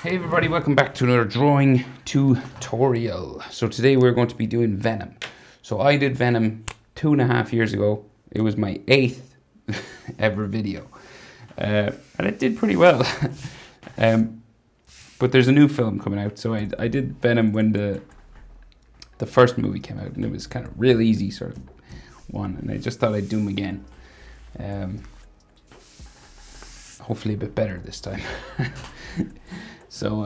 Hey everybody, welcome back to another drawing tutorial. So today we're going to be doing Venom. So I did Venom 2.5 years ago. It was my 8th ever video. And it did pretty well. But there's a new film coming out. So I did Venom when the first movie came out. And it was kind of real easy sort of one. And I just thought I'd do them again. Hopefully a bit better this time. So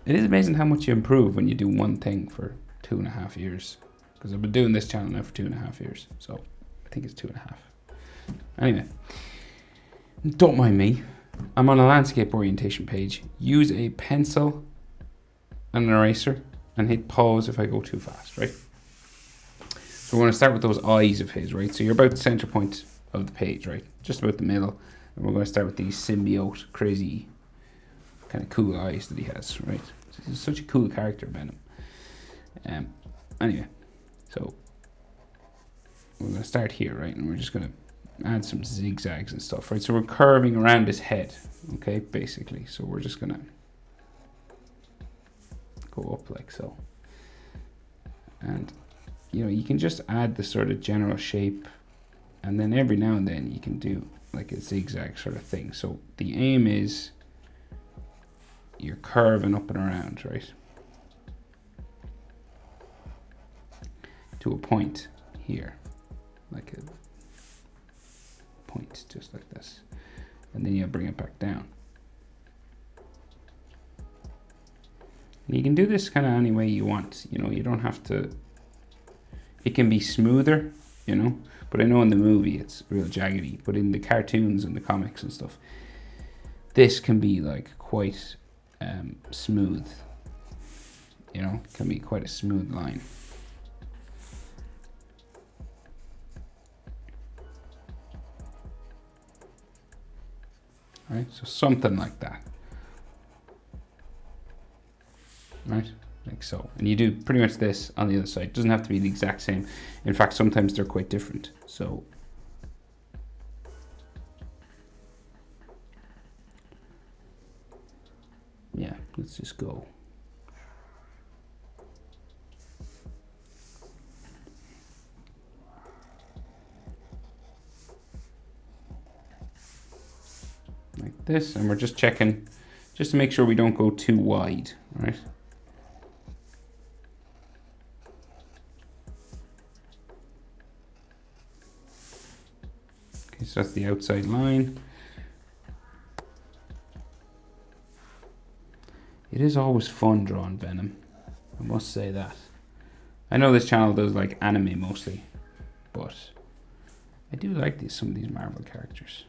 it is amazing how much you improve when you do one thing for 2.5 years. Because I've been doing this channel now for 2.5 years. So I think it's 2.5. Anyway, don't mind me. I'm on a landscape orientation page. Use a pencil and an eraser and hit pause if I go too fast, right? So we're going to start with those eyes of his, right? So you're about the center point of the page, right? Just about the middle. And we're going to start with these symbiote, crazy, kind of cool eyes that he has, right? He's such a cool character, Venom. Anyway, so we're going to start here, right? And we're just going to add some zigzags and stuff, right? So we're curving around his head, okay, basically. So we're just going to go up like so. And, you know, you can just add the sort of general shape, and then every now and then you can do like a zigzag sort of thing. So the aim is you're curving up and around, right? To a point here, like a point just like this. And then you bring it back down. And you can do this kind of any way you want, you know, you don't have to, it can be smoother, you know, but I know in the movie it's real jaggedy, but in the cartoons and the comics and stuff, this can be like quite smooth, you know, can be quite a smooth line. Right, so something like that. Right, like so. And you do pretty much this on the other side. It doesn't have to be the exact same. In fact, sometimes they're quite different. So yeah, let's just go. Like this, and we're just checking just to make sure we don't go too wide, right? Okay, so that's the outside line. It is always fun drawing Venom, I must say that. I know this channel does like anime mostly, but I do like some of these Marvel characters.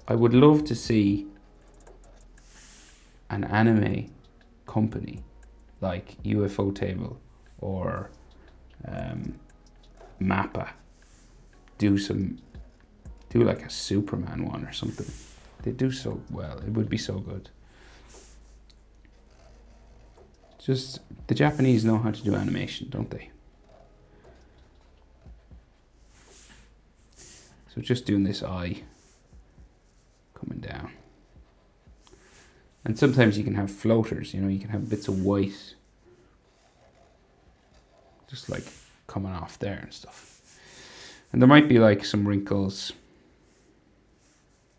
I would love to see an anime company like UFO Table or Mappa do like a Superman one or something. They do so well. It would be so good. Just the Japanese know how to do animation, don't they? So just doing this eye coming down. And sometimes you can have floaters, you know, you can have bits of white just like coming off there and stuff. And there might be like some wrinkles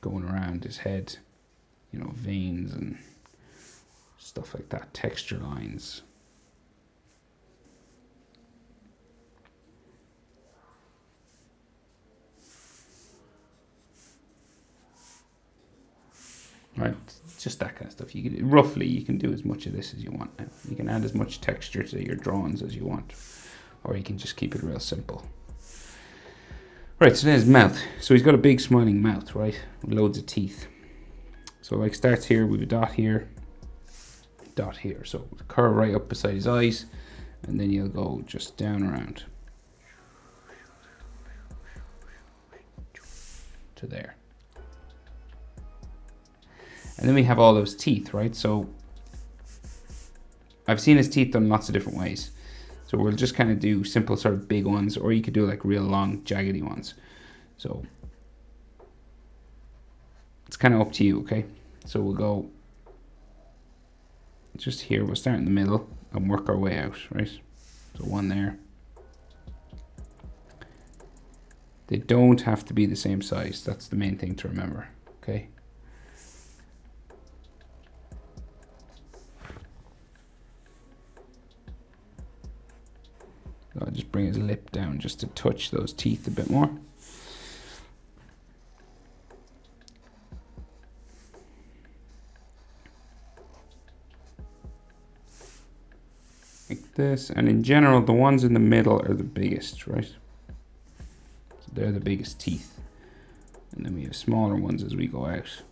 going around his head, you know, veins and stuff like that, texture lines. Right, just that kind of stuff. You can roughly you can do as much of this as you want now. You can add as much texture to your drawings as you want, or you can just keep it real simple. Right, so there's his mouth. So he's got a big smiling mouth, right? With loads of teeth. So like starts here with a dot here, dot here. So curve right up beside his eyes, and then you'll go just down around to there. And then we have all those teeth, right? So I've seen his teeth done lots of different ways. So we'll just kind of do simple sort of big ones, or you could do like real long jaggedy ones. So it's kind of up to you, okay? So we'll go just here, we'll start in the middle and work our way out, right? So one there. They don't have to be the same size. That's the main thing to remember, okay? So I'll just bring his lip down just to touch those teeth a bit more. Like this, and in general, the ones in the middle are the biggest, right? So they're the biggest teeth. And then we have smaller ones as we go out.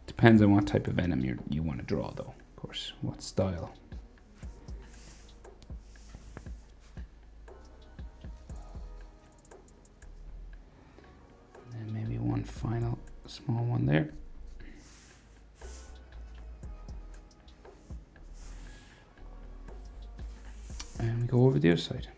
Depends on what type of Venom you want to draw, though, of course, what style. And then maybe one final small one there. And we go over the other side.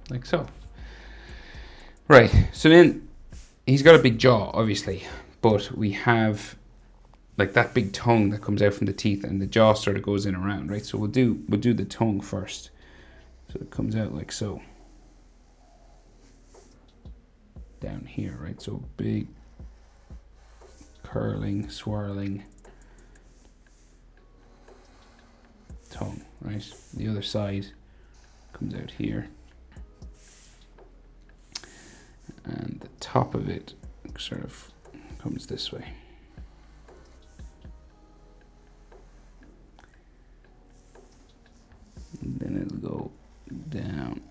Like so. Right, so then he's got a big jaw, obviously, but we have like that big tongue that comes out from the teeth, and the jaw sort of goes in around, right? So we'll do the tongue first. So it comes out like so. Down here, right? So big, curling, swirling tongue, right? The other side comes out here. And the top of it sort of comes this way. And then it'll go down.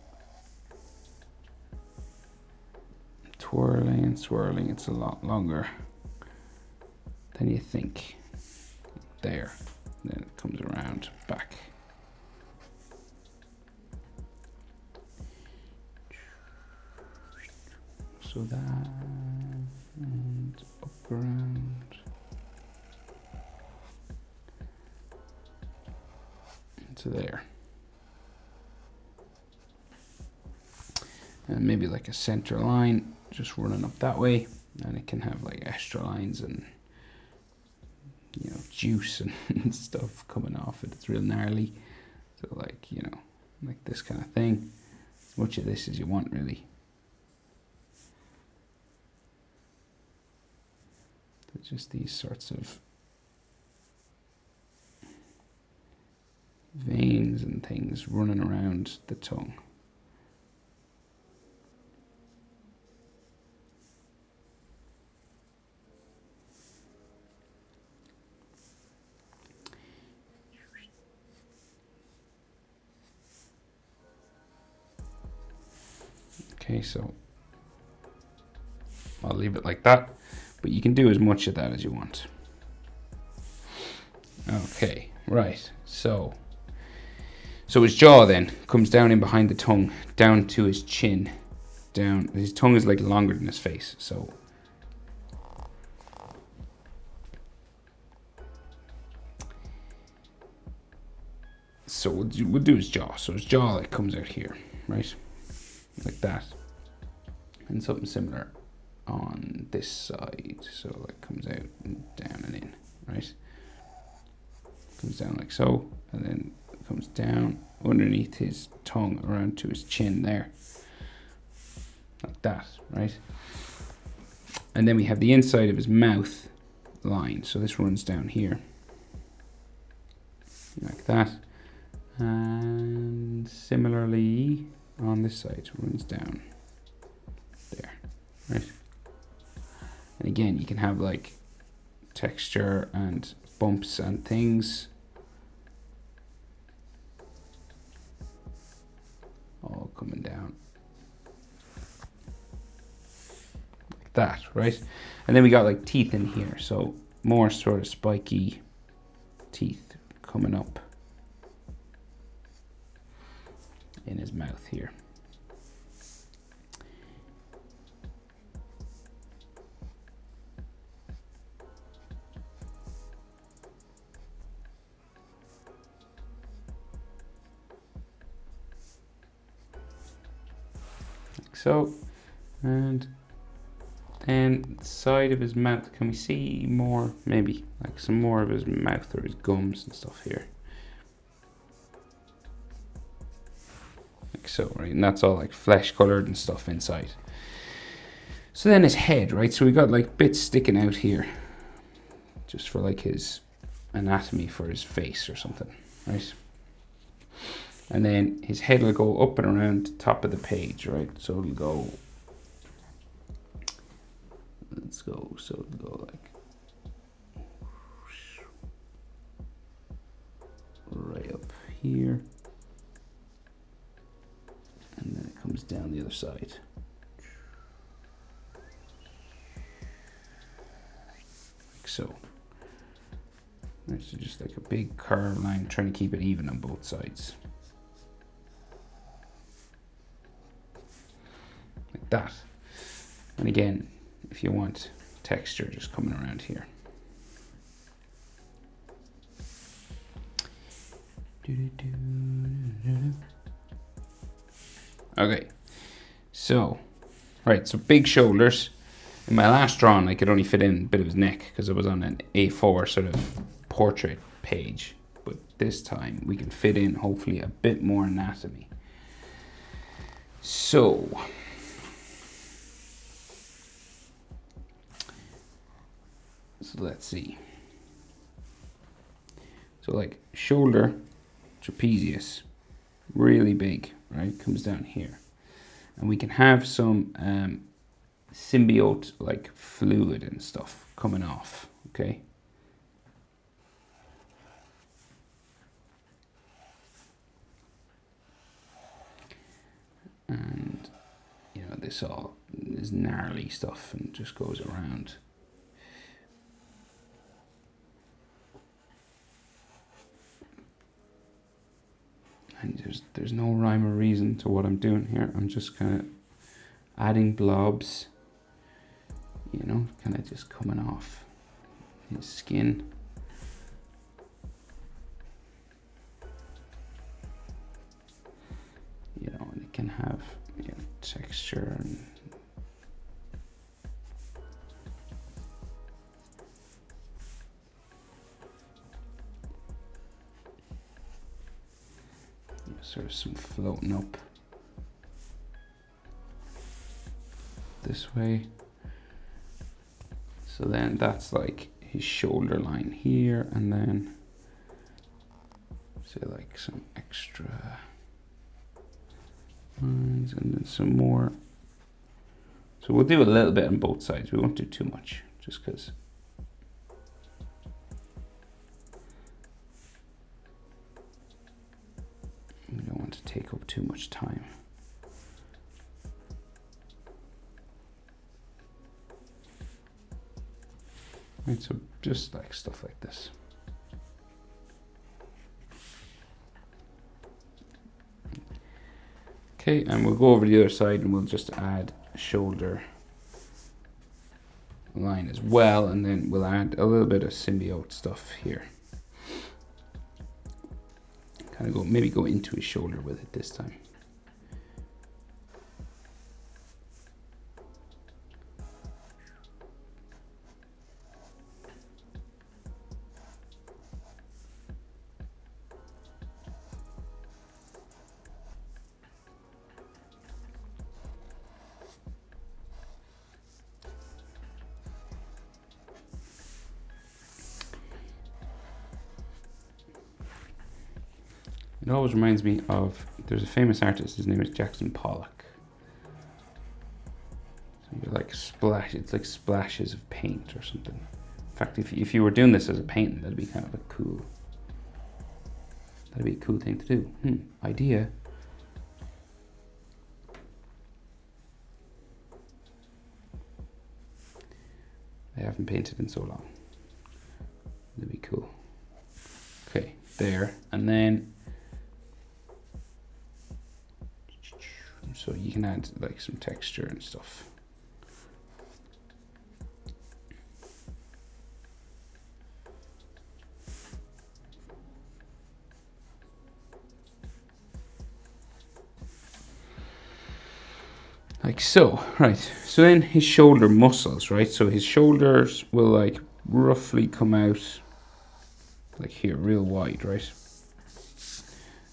Twirling and swirling, it's a lot longer than you think. There. Then it comes around back. So that, and up around. To there. And maybe like a center line just running up that way, and it can have like extra lines and, you know, juice and stuff coming off it. It's real gnarly. So like, you know, like this kind of thing. As much of this as you want, really. So just these sorts of veins and things running around the tongue. Okay, so I'll leave it like that, but you can do as much of that as you want. Okay, right, so his jaw then comes down in behind the tongue, down to his chin, down. His tongue is like longer than his face, so we'll do his jaw. So his jaw like comes out here, right, like that, and something similar on this side. So like comes out and down and in, right? Comes down like so, and then comes down underneath his tongue around to his chin there, like that, right? And then we have the inside of his mouth line. So this runs down here, like that, and similarly on this side runs down there, right? And again, you can have like texture and bumps and things all coming down like that, right? And then we got like teeth in here, so more sort of spiky teeth coming up in his mouth here. so. And then the side of his mouth, can we see more, maybe, like some more of his mouth or his gums and stuff here? Like so, right? And that's all like flesh colored and stuff inside. So then his head, right? So we got like bits sticking out here, just for like his anatomy for his face or something, right? And then his head will go up and around the top of the page, right? So it'll go, let's go, so it'll go like right up here. And then it comes down the other side. Like so. Right, so just like a big curved line, trying to keep it even on both sides. Like that. And again, if you want texture, just coming around here. Okay, so, right, so big shoulders. In my last drawing, I could only fit in a bit of his neck because it was on an A4 sort of portrait page. But this time, we can fit in, hopefully, a bit more anatomy. So, let's see. So like shoulder, trapezius, really big, right? Comes down here. And we can have some symbiote like fluid and stuff coming off, okay? And, you know, this all is gnarly stuff and just goes around. And there's no rhyme or reason to what I'm doing here. I'm just kind of adding blobs, you know, kind of just coming off his skin. You know, and it can have, you know, texture and sort of some floating up this way. So then that's like his shoulder line here, and then say like some extra lines and then some more. So we'll do a little bit on both sides. We won't do too much just because we don't want to take up too much time. Right, so just like stuff like this. Okay, and we'll go over to the other side and we'll just add a shoulder line as well, and then we'll add a little bit of symbiote stuff here. Kind of maybe go into his shoulder with it this time. It always reminds me of, there's a famous artist, his name is Jackson Pollock. So you're like it's like splashes of paint or something. In fact, if you were doing this as a painting, that'd be kind of that'd be a cool thing to do. Idea. I haven't painted in so long. That'd be cool. Okay, there, and then so you can add like some texture and stuff. like so. Right, so then his shoulder muscles, right? So his shoulders will like roughly come out like here, real wide, right?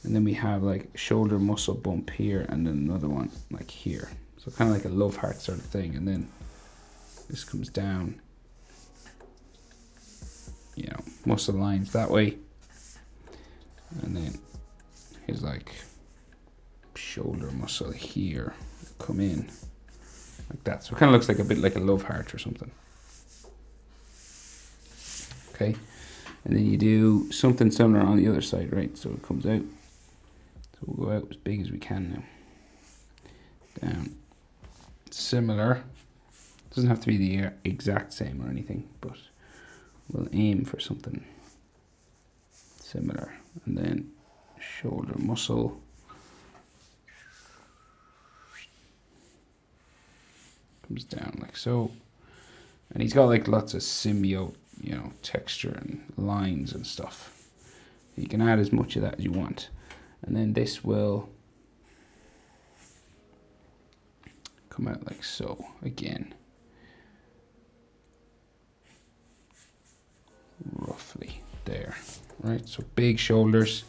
And then we have like shoulder muscle bump here, and then another one like here. So kind of like a love heart sort of thing. And then this comes down, you know, muscle lines that way. And then his like shoulder muscle here come in like that. So it kind of looks like a bit like a love heart or something. Okay. And then you do something similar on the other side, right? So it comes out. So we'll go out as big as we can now. Down. Similar. Doesn't have to be the exact same or anything, but we'll aim for something similar. And then shoulder muscle. Comes down like so. And he's got like lots of symbiote, you know, texture and lines and stuff. You can add as much of that as you want. And then this will come out like so again. Roughly there, right? So big shoulders,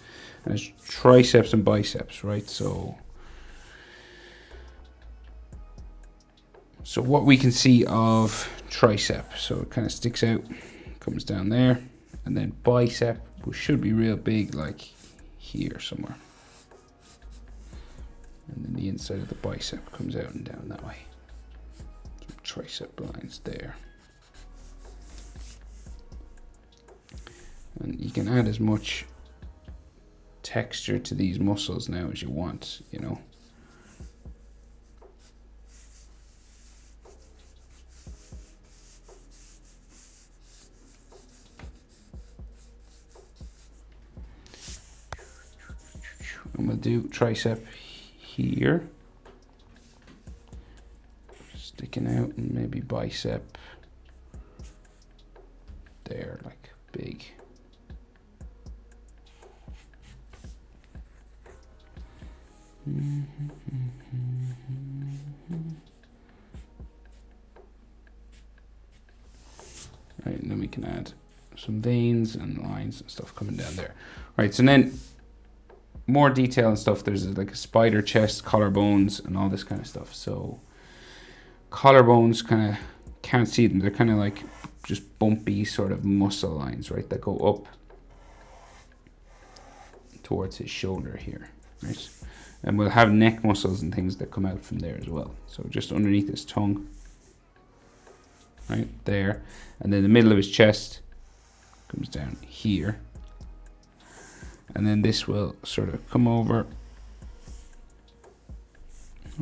and it's triceps and biceps, right? So what we can see of tricep, so it kind of sticks out, comes down there, and then bicep, which should be real big, like here somewhere. And then the inside of the bicep comes out and down that way. Some tricep lines there. And you can add as much texture to these muscles now as you want, you know. I'm going to do tricep here, sticking out, and maybe bicep there, like big. Right, and then we can add some veins and lines and stuff coming down there. Right, so then more detail and stuff. There's like a spider chest, collarbones, and all this kind of stuff. So collarbones, kind of can't see them. They're kind of like just bumpy sort of muscle lines, right, that go up towards his shoulder here, right? And we'll have neck muscles and things that come out from there as well. So just underneath his tongue, right there, and then the middle of his chest comes down here. And then this will sort of come over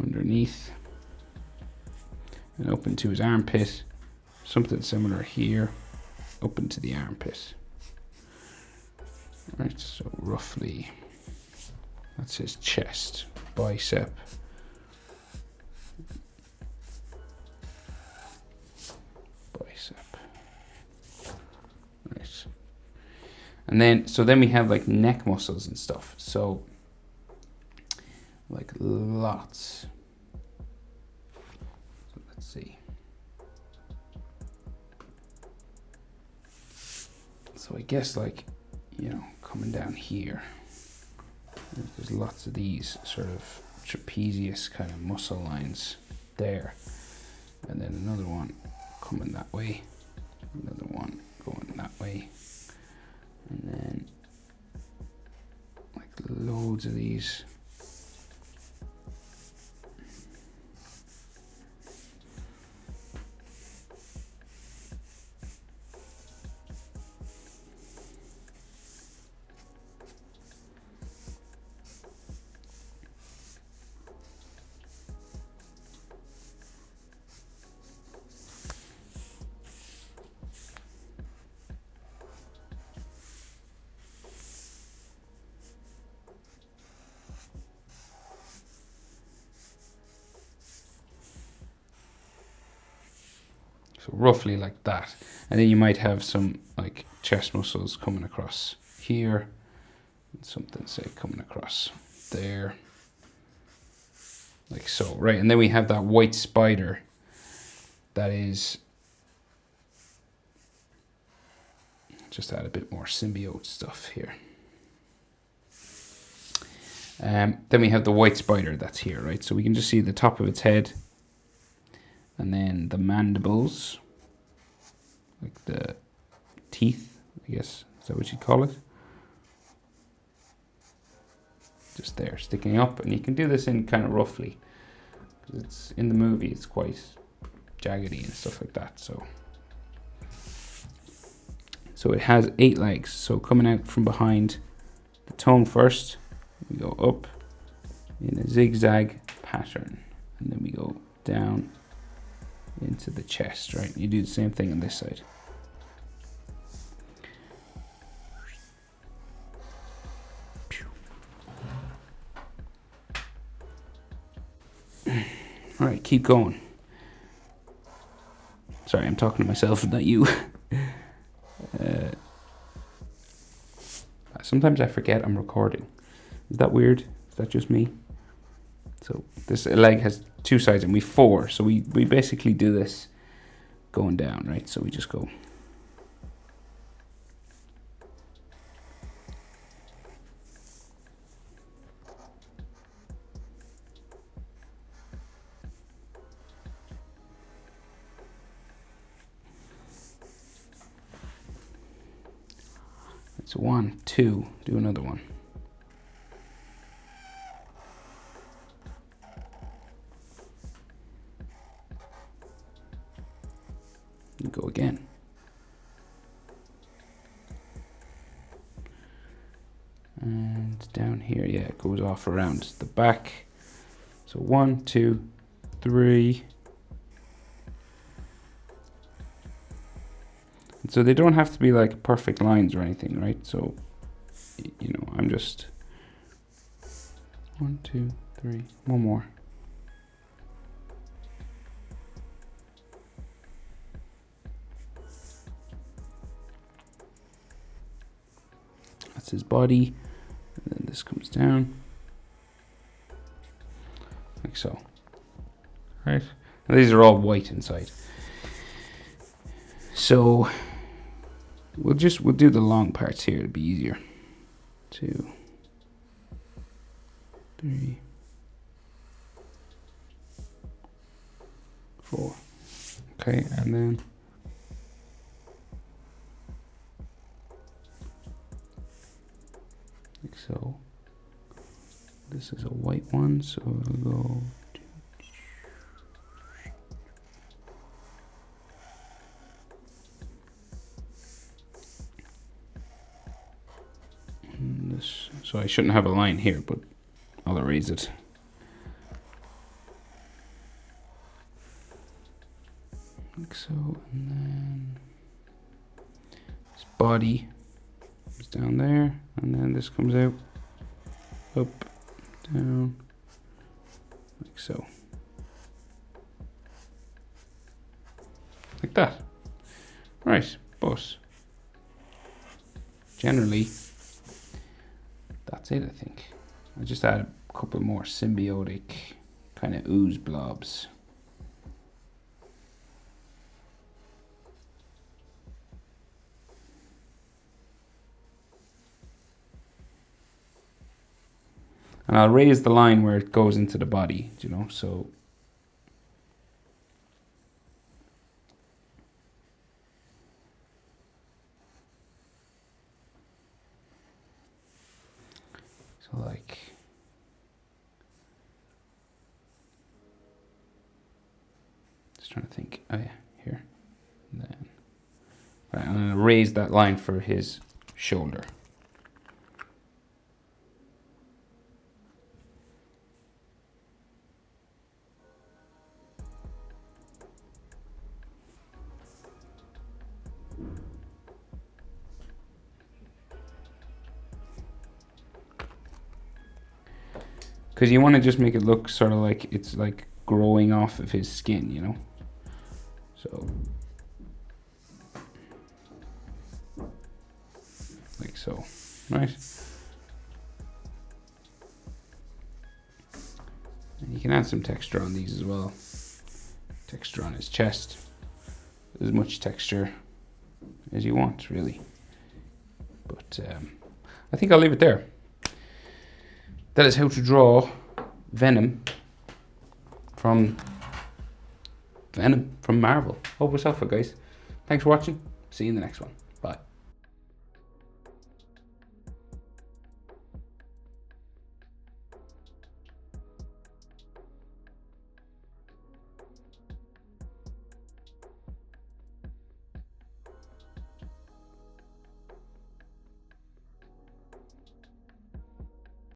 underneath and open to his armpit. Something similar here, open to the armpit. Right, so roughly that's his chest, bicep, bicep. Right. And then, so then we have like neck muscles and stuff. So like lots. So let's see. So I guess like, you know, coming down here, there's lots of these sort of trapezius kind of muscle lines there. And then another one coming that way, another one going that way. And then like loads of these. So roughly like that. And then you might have some like chest muscles coming across here, and something say coming across there. like so, right? And then we have that white spider that is, just add a bit more symbiote stuff here. Then we have the white spider that's here, right? So we can just see the top of its head, and then the mandibles, like the teeth, I guess, is that what you'd call it? Just there, sticking up, and you can do this in kind of roughly, because it's in the movie, it's quite jaggedy and stuff like that. So it has 8 legs. So coming out from behind the tongue first, we go up in a zigzag pattern, and then we go down into the chest, right? You do the same thing on this side. All right, keep going. Sorry, I'm talking to myself, not you. Sometimes I forget I'm recording. Is that weird? Is that just me? So this leg has 2 sides and we 4. So we basically do this going down, right? So we just go. It's 1, 2, do another one. And go again. And down here, yeah, it goes off around the back. So 1, 2, 3. And so they don't have to be like perfect lines or anything, right? So, you know, I'm just 1, 2, 3, one more. That's his body, and then this comes down, like so. Right? And these are all white inside. So we'll do the long parts here to be easier. 2, 3, 4. Okay, and then like so. This is a white one, so we'll go. This, so I shouldn't have a line here, but I'll erase it. Like so, and then this body is down there, and then this comes out, up, down, like so. Like that. Right, but generally, that's it, I think. I just add a couple more symbiotic kind of ooze blobs. And I'll raise the line where it goes into the body, you know, so. So like. Just trying to think, oh yeah, here. And then, right, I'm gonna raise that line for his shoulder. Because you want to just make it look sort of like it's like growing off of his skin, you know? So, like so, right? And you can add some texture on these as well. Texture on his chest. As much texture as you want, really. But I think I'll leave it there. That is how to draw Venom from Marvel. Hope it was helpful, guys. Thanks for watching. See you in the next one.